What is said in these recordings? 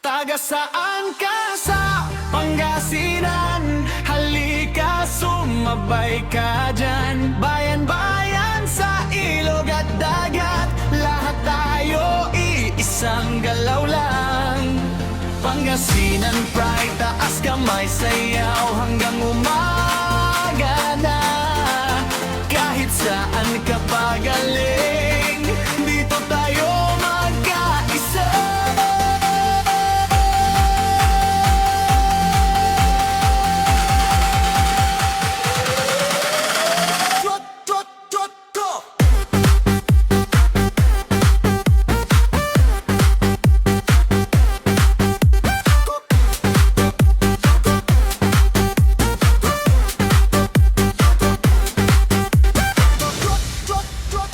Taga saan ka sa Pangasinan? Halika, sumabay ka dyan. Bayan-bayan sa ilog at dagat, lahat tayo iisang galaw lang. Pangasinan pride, taas kamay, sayaw hanggang umaga na. Kahit saan ka pagaling, dito tayo magkaisa.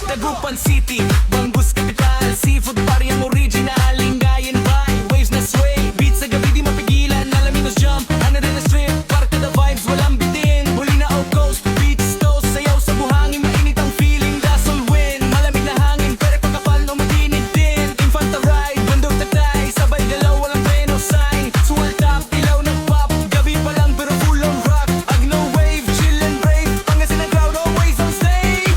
Dagupan City, Bangus Capital, seafood party ang original. Lingayen vibe, waves na sway, beats sa gabi di mapigilan. Alaminos jump, ano rin na strip, park to the vibes, walang bitin. Huli na out coast, beach toast, sayaw sa buhangin, mainit ang feeling. Dazzle wind, malamig na hangin, pere pagkapal no matinid din. Infanta ride, bundok tatay, sabay galaw, walang preno sign. Swell top, ilaw ng pop, gabi pa lang pero full on rock. Agno wave, chill and brave, Pangasinan crowd always on stage.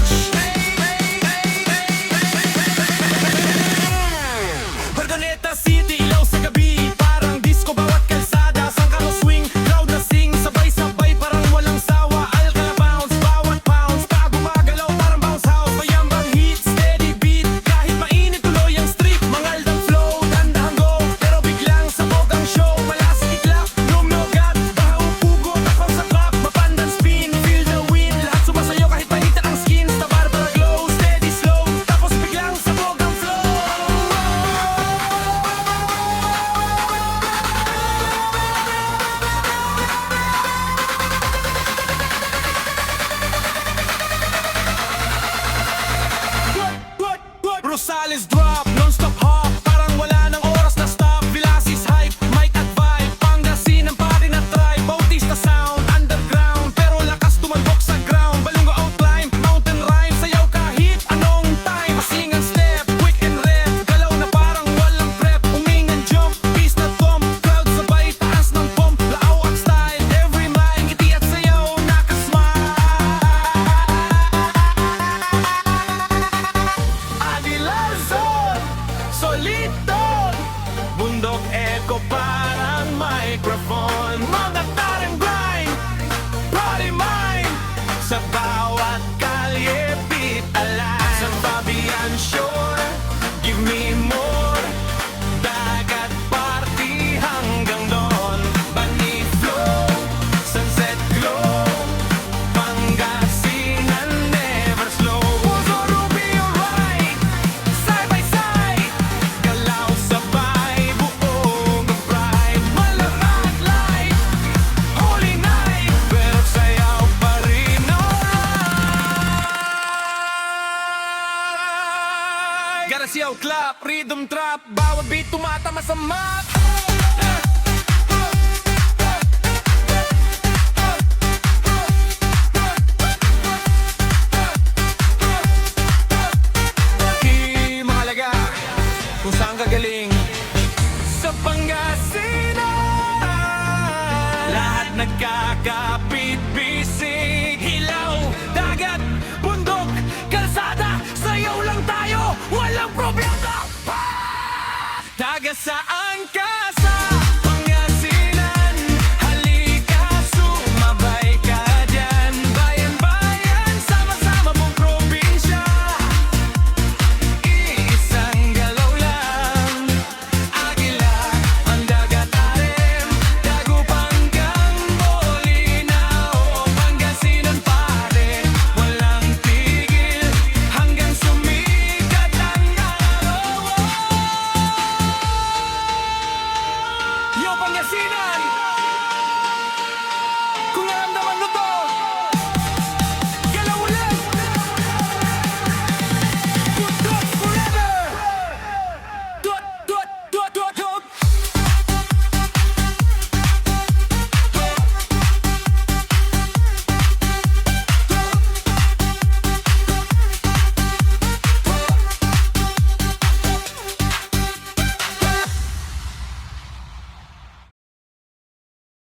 Ordoneta City, ilaw sa gabi, parang disco bawat kalsada. Sangkaro swing, crowd na sing, sabay-sabay parang walang sawa. Alcala bounce, bawat pounce, pag gumagalaw parang bounce house. Mayambang hit, steady beat, kahit mainit tuloy ang street. Mangaldang flow, dandahang go, pero biglang sabog ang show. Malasig iklap, lumogat, bahaw pugot, akong sa clap. Mapandan spin, feel the wind, lahat sumasayo kahit pahitan ang skin. Sa Barbara glow, steady slow, tapos biglang sabog ang flow. Rosales drop, non-stop hop, parang wala nang oras na stop. Villasis hype, mic at vibe, Pangasinan party na tribe. Bautista sound, underground, pero lakas tumalbok sa ground. Balungo outline, mountain rhyme, sayaw kahit anong time. Masing ang step, quick and red, galaw na parang walang prep. Umingan jump, peace na tom, crowd sabay, taas ng pump. Laaw ang style, every mind, ngiti at sayaw, nakasmile. Adilason, Soliton, bundok echo parang microphone. Mga tarang blind, party mind, sa bawat kalye beat alive. Sa Fabian Shore, give me more, dagat party hanggang doon. Bani flow, sunset glow, Pangasinan never slow. Puso Rubio right, side by side, galaw sabay, buong ang pride. Malarat light, holy night, pero sayaw pa rin alright. Gotta see how clap, rhythm trap, bawat beat tumatama sa map. Mahalaga kung saan ka galing. Sa Pangasinan, lahat nagkakapit bisig. Hilaw, dagat, bundok, kalsada, sayaw lang tayo, walang problema. Taga saan ka